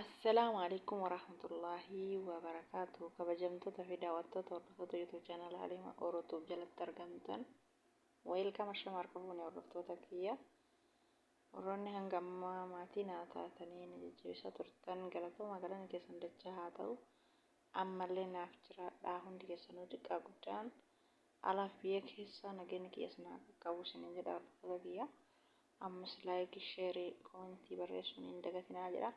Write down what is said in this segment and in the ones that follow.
Assalaamu alaikum warahmatullahi wabarakaatuh. Kabajamtoota fi daawwattoota hordoftoota YouTube channel Halima Orootuuf jalatti argamtan. Welcome shamarra fuuni hordoftoota kiyya. Warroonni hanga ammaa maatii naa taatanii na jajjabeessaa turtan galatooma galanni keessan dachaa haa ta'u. Ammallee naaf jiraadhaa hundi keessanuu xiqqaa guddaan alaaf biyya keessa nageenya kiyya sanaa qaqqabu isiniin jedha hordoftoota kiyya. Ammas laayikii, sheerii, koomentii barreessuun hin dagatinaa jedha.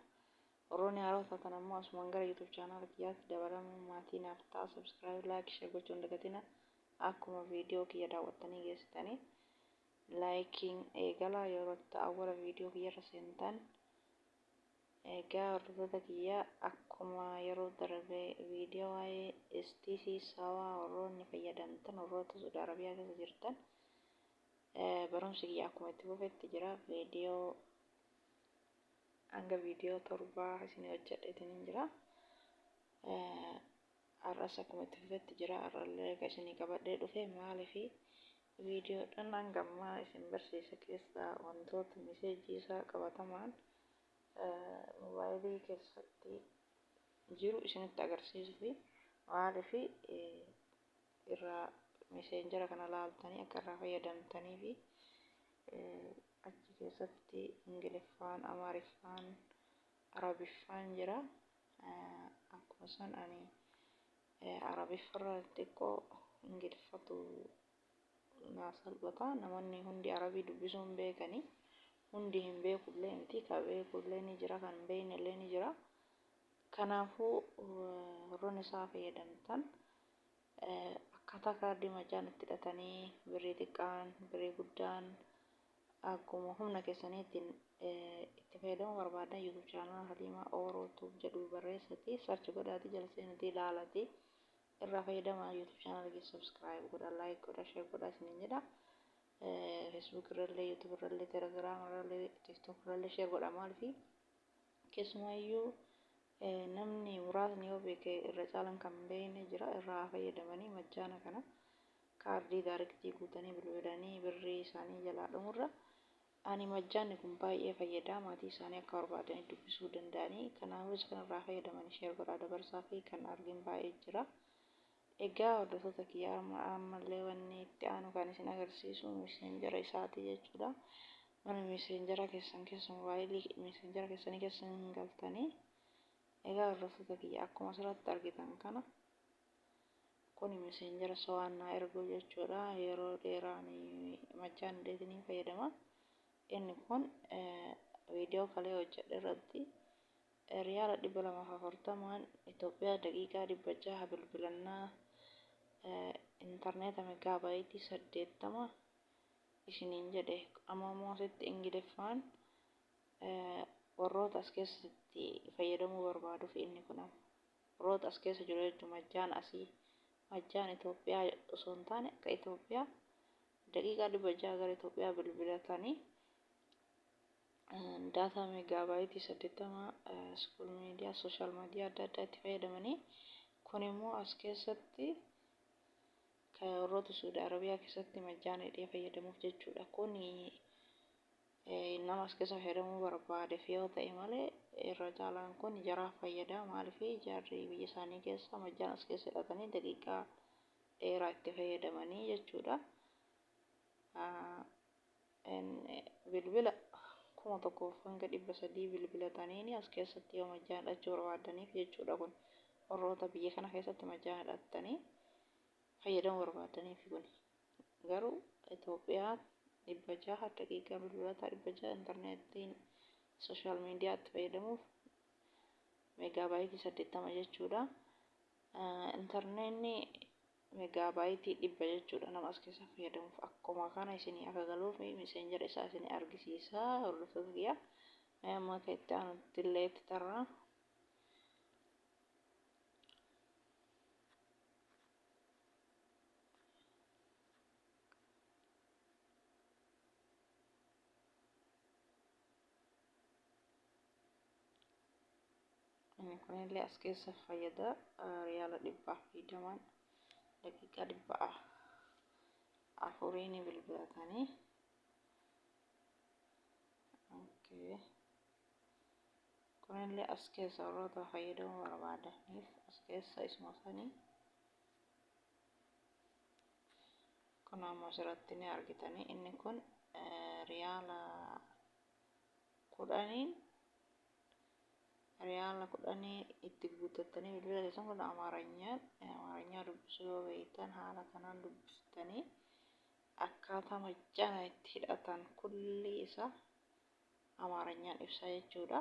Warroonni haaraa taatan ammoo asumaan gara YouTube channel kiyyaatti dabalamuun maatii naaf ta'a. Subscribe, like, share gochuun hin dagatina. Akkuma viidiyoo kiyya daawwattanii geessitanii laayikiin eegala yeroo awwala viidiyoo kiyyarra seentan. Egaa hordoftoota kiyya akkuma yeroo darbee viidiyoo waa'ee STC sawaa warroonni fayyadamtan warroota Saudi Arabiyaa keessa jirtan barumsi kiyya akkuma itti fufetti jira. Hanga viidiyoo torbaa isin hojjedheetiin jira. Har'as akkuma itti fufetti jira. Har'allee kan isinii qabadhee dhufe maaliifi viidiyoodhaan hanga ammaa isin barsiisa keessaa wantoota miseejii isaa qabatamaan mobaayilii keessatti jiru isinitti agarsiisuu fi maaliifi irraa meseenjara kana laaltanii akka irraa fayyadamtanii fi achi keessatti Ingiliffaan, Amaariffaan, Arabiffaan jira. Akkuma san ani Arabiffarra xiqqoo Ingiliffatu naa salphata. Namoonni hundi Arabii dubbisuu hin beekani. Hundi hin beekullee miti. Ka beekullee ni jira, kan hin beeknellee ni jira. Kanaafuu warroonni isaa fayyadamtan akkaataa kaardii majaan itti hidhatanii birrii xiqqaan, birrii guddaan akkuma humna keessaniitiin itti fayyadamuu barbaadan YouTube channel Halimaa Orootuuf jedhu barreessati search godhaati jala seenatii ilaalati irraa fayyadamaa. YouTube channel kee subscribe godha, like godha, share godha isiniin jedha. Facebook irrallee, YouTube irrallee, Telegram irrallee, TikTok irrallee share godha. Maaliifi keessumaayyuu namni muraasni yoo beeke irra caalan kan beekne jira. Irraa fayyadamanii majjaana kana kaardii daarektii guutanii bilbilanii birrii isaanii jalaa dhumurra ani majjaanni kun baay'ee fayyada. Maatii isaanii akka barbaadanii dubbisuu danda'anii. Kanaafis kan irraa fayyadamanii share godhaa dabarsaa fi kan argin baay'ee jira. Egaa hordoftoota kiyya ammallee wanni itti aanu kan isin agarsiisu meseenjara isaati jechuudha. Mana meseenjara keessan keessa mobaayilii meseenjara keessanii keessa hin galtanii. Egaa hordoftoota kiyya akkuma asirratti argitan kana kun meseenjara sawaannaa erguu jechuudha. Yeroo dheeraan majjaan illee fayyadama. Inni kun viidiyoo kalee hojjedhe irratti riyaala 240 Itoophiyaa daqiiqaa 600 bilbilannaa intarneeta megaabaaytii 80 isiniin jedhe. Ammoo asitti Ingiliffaan warroota as keessatti fayyadamuu barbaaduuf inni kun warroota as keessa jiru jechuun majjaan asii majjaan Itoophiyaa osoo hin taane akka Itoophiyaa daqiiqaa 600 gara Itoophiyaa bilbilatanii daataa megaabaaytii 80 school media, social media adda addaa itti fayyadamanii kun immoo as keessatti kan warroota Saudi Arabiyaa keessatti majjaan hidhee fayyadamuuf jechuudha. Kun nama as keessa fayyadamuu barbaadeef yoo ta'e malee irra caalaan kun jaraaf fayyada. Maaliifi jarri biyya isaanii keessa majjaan as keessa hidhatanii daqiiqaa dheeraa itti fayyadamanii jechuudha. Bilbila 1,000 hanga 300 bilbilatanii as keessatti yoo majjaan hidhachuu barbaadaniif jechuudha. Kun warroota biyya kana keessatti majjaan hidhatanii fayyadamuu barbaadaniif kun garuu Itoophiyaa 600 daqiiqaa bilbilata 600 intarneetiin social media itti fayyadamuuf megaabaaytii 80 jechuudha. Intarneetni megaabaaytii 100 jechuudha nama as keessa fayyadamuuf. Akkuma kana isinii akka galuuf meseenjara isaa isinii argisiisa hordoftoota kiyya. Amma akka itti aanutti illee itti tarraa. Ini kunillee as keessa fayyada riyaala 120 daqiiqaa 400 bilbilatanii. kunillee as keessa warroota fayyadamuu barbaadaniif as keessa isuma sanii kun amma asirratti ni argitanii inni kun riyaala kudhanii itti guuttattanii bilbila keessan kun amaaranya dubbisuu yoo beektan haala kanaan dubbistanii akkaataa majjaana itti hidhatan kulli isa amaaranyaan ibsa jechuudha.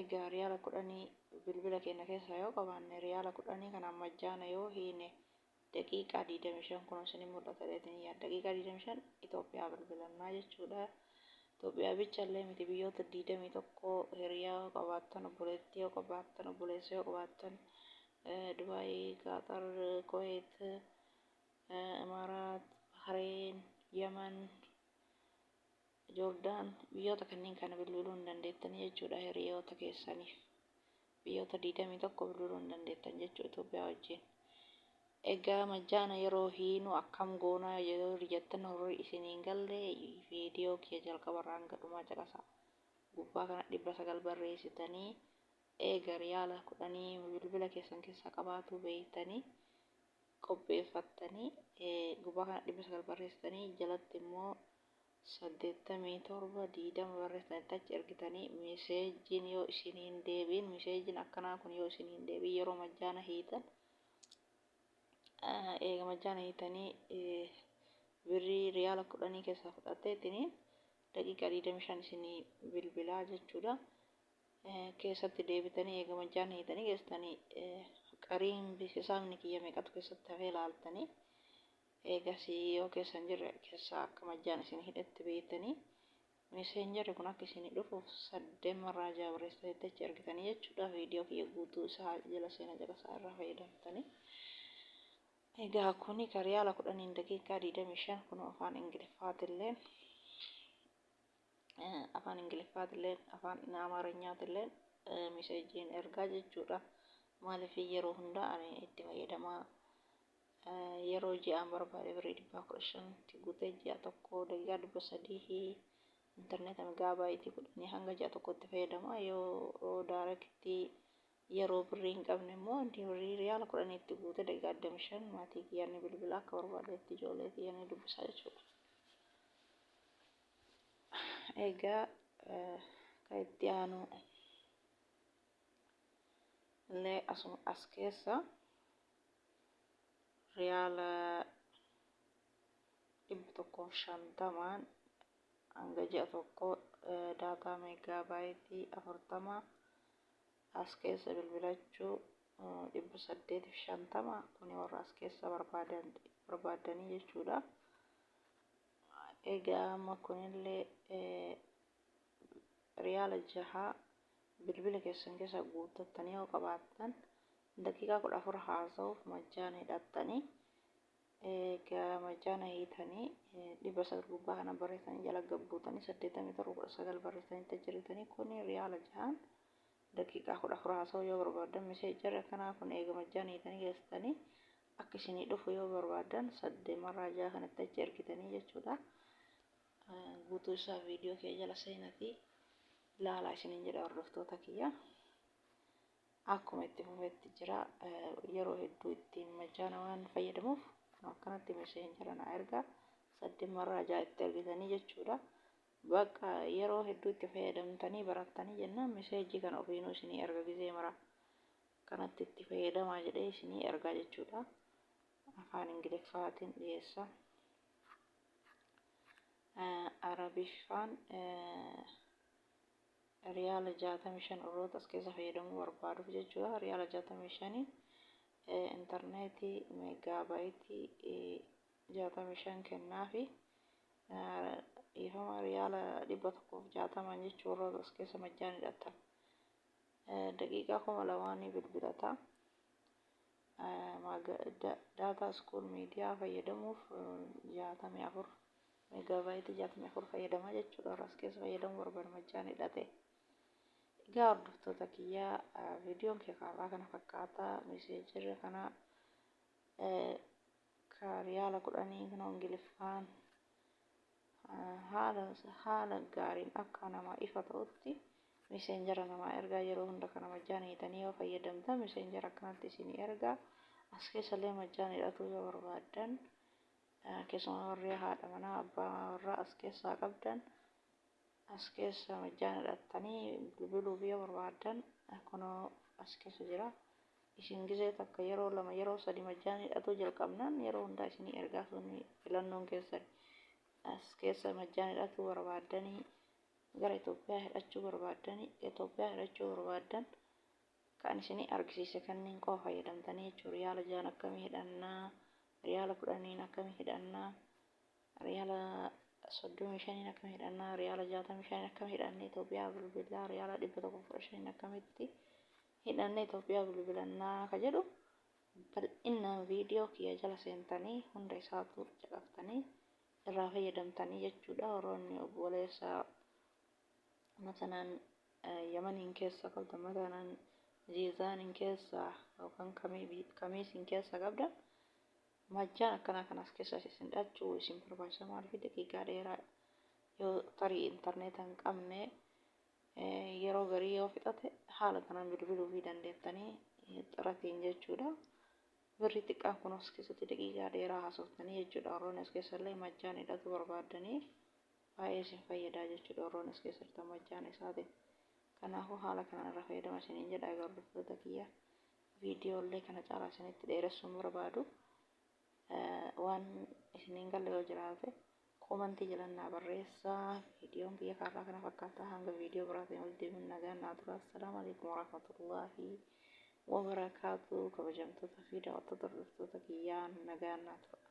Egaa riyaala kudhanii bilbila keenya keessa yoo qabaanne riyaala kudhanii kanaan majjaana yoo hiine daqiiqaa 25 kun isin mul'ata dheetanii yaa daqiiqaa 25 Itoophiyaa bilbilannaa jechuudha. Itoophiyaa bichallee miti biyyoota 21 hiriyaa yoo qabaattan obboleettii yoo qabaattan obboleessa yoo qabaattan Dubaay, Qatar, Kuwait, Imaaraat, Bahrain, Yaman, Joordaan biyyoota kanneen kana bilbiluu hin dandeettan jechuudha hiriyoota keessaniif. Biyyoota 21 bilbiluu hin dandeettan jechuudha Itoophiyaa wajjin. Egaa majjaana yeroo hiinu akkam goonaa yeroo jettan horii isiniin galle viidiyoo kee jalqabarraa hanga dhumaa caqasaa. Gubbaa kana 900 barreessitanii eega riyaala kudhanii bilbila keessan keessaa qabaatu beektanii qopheeffattanii gubbaa kana 900 barreessitanii jalatti immoo 87 20 barreessitanii achi ergitanii meeseejiin yoo isiniin deebiin meeseejiin akkanaa kun yoo isiniin deebiin yeroo majjaana hiitan eega majjaana hiitanii birrii riyaala kudhanii keessaa fudhatteetini daqiiqaa 25 isinii bilbilaa jechuudha. Keessatti deebitanii eega majjaana hiitanii geessitanii qariin hisaabni kiyya meeqatu keessatti hafee ilaaltanii eegasii yoo keessan jirre keessaa akka majjaana isin hidhetti beektanii meseenjarri kun akka isin dhufuuf 8 marraa barreessitanii achi ergitanii jechuudha. Viidiyoo kiyya guutuu isaa jala seena caqasaa irraa fayyadamtanii. Egaa kuni riyaala kudhaniin daqiiqaa 25 kun afaan Ingiliffaatilleen afaan Amaaranyaatilleen meeseejiin ergaa jechuudha. Maaliif yeroo hundaa ani itti fayyadamaa yeroo ji'aan barbaade birrii 115 guutee ji'a tokko daqiiqaa 300 intarneeta megaabaayitii 10 hanga ji'a tokkotti fayyadamaa yoo daarektii yeroo birrii hin qabne immoo birrii riyaala kudhanii itti guute daqiiqaa 25 maatii kiyyaanii bilbilaa akka barbaadetti ijoollee kiyyaanii dubbisaa jechuudha. Egaa kan itti aanu illee as keessa riyaala 150 hanga ji'a tokko daataa meegaabaaytii 40 as keessa bilbilachuu 850 kuni warra as keessa barbaadanii jechuudha. Egaa amma kunillee riyaala 6 bilbila keessan keessa guuttattanii yoo qabaattan daqiiqaa 14 haasa'uuf majjaana hidhattanii egaa majjaana hiitanii 900 gubbaa kana barreessanii jala gabbuutanii 87 barreessanii tajjiritanii kuni riyaala 6 daqiiqaa 14 haasa'uu yoo barbaadan meeseejarri akkanaa kun eega majjaana hiitanii geessitanii akka isinii dhufu yoo barbaadan 8 marraa 6 kanatti achi ergitanii jechuudha. Guutuu isaa viidiyoo kee jala seenatii ilaalaa isiniin jedha hordoftoota kiyya. Akkuma itti fufetti jira yeroo hedduu ittiin majjaana waan fayyadamuuf akkanatti meeseenjara na ergaa 8 marraa 6 itti ergitanii jechuudha. Bakka yeroo hedduu itti fayyadamtanii barattanii jennaan meeseejii kana ofiinuu isinii erga gizee mara kanatti itti fayyadamaa jedhee isinii ergaa jechuudha. Afaan Ingiliffaatiin dhiyeessa. Arabiffaan riyaala 65 warroota as keessa fayyadamuu barbaaduuf jechuudha. Riyaala 65 intarneetii meegaabaaytii 65 kennaafi ifama riyaala 160 jechuun warroota as keessa majjaan hidhatan daqiiqaa 2000 bilbilata. Daataa iskuul miidiyaa fayyadamuuf 64 meegaabaaytii 64 fayyadamaa jechuudha. Warra as keessa fayyadamuu barbaadu majjaan hidhate. Egaa hordoftoota kiyyaa viidiyoon kee kaarraa kana fakkaata. Meeseejirri kana riyaala 10 kana Ingiliffaan haala gaariin akka nama ifa ta'utti messenjera nama ergaa yeroo hunda kana majjaan hidhanii yoo fayyadamtan messenjera akkanatti isinii ergaa. As keessallee majjaan hidhatuu yoo barbaaddan keessumaa warri haadha manaa abbaa warraa as keessaa qabdan as keessa majjaan hidhattanii bilbiluu yoo barbaadan kunoo as keessa jira. Isin gisee takka yeroo lama yeroo sadi majjaan hidhatuu jalqabnaan yeroo hundaa isinii ergaa sun filannoon keessan as keessa majjaan hidhatuu barbaadanii gara Itoophiyaa hidhachuu barbaadanii Itoophiyaa hidhachuu barbaadan kan isinii argisiise kanneen qofa fayyadamtanii jechuudha. Riyaala 6 akkamii hidhannaa, riyaala 10 akkamii hidhannaa, riyaala 35 akkamii hidhannaa, riyaala 65 akkamii hidhannee Itoophiyaa bilbilaa, riyaala 115 akkamitti hidhannee Itoophiyaa bilbilannaa ka jedhu bal'inaan viidiyoo kiyya jala seentanii hunda isaatu caqaftanii irraa fayyadamtanii jechuudha. Warroonni obboleessa مثلا يمن كيسة قبل مثلا جيزان كيسة أو كان كميس كيسة قبل مجانا كان أسكيسة سيسن أجو يسن برباشا مال في دقيقة ديرا يو طريق إنترنت أمني يرو غريو فتاة حالة كان بلبلو في دندتني تراتين جيجودا بريتك أكون أسكيسة دقيقة ديرا حصوتني جيجودا أرون أسكيسة اللي مجانا إداتو بربادني baay'ee fayyadaa jechuudha. Warroon as keessatti majjaan isaati. Kanaafuu haala kanaan irra fayyadama isiniin jedha hordoftoota kiyya. Viidiyoolee kana caalaa isinitti dheeressuun barbaadu. Waan isiniin galle yoo jiraate komantii jalannaa barreessaa. Viidiyoon kiyya kaarraa kana fakkaata. Hanga viidiyoo biraatiin wal deebiin nagaan naa tura. Assalaamu alaikum warahmatullaahi wabarakaatu. Kabajamtoota fi daawwattoota hordoftoota kiyyaa nagaan naa tura.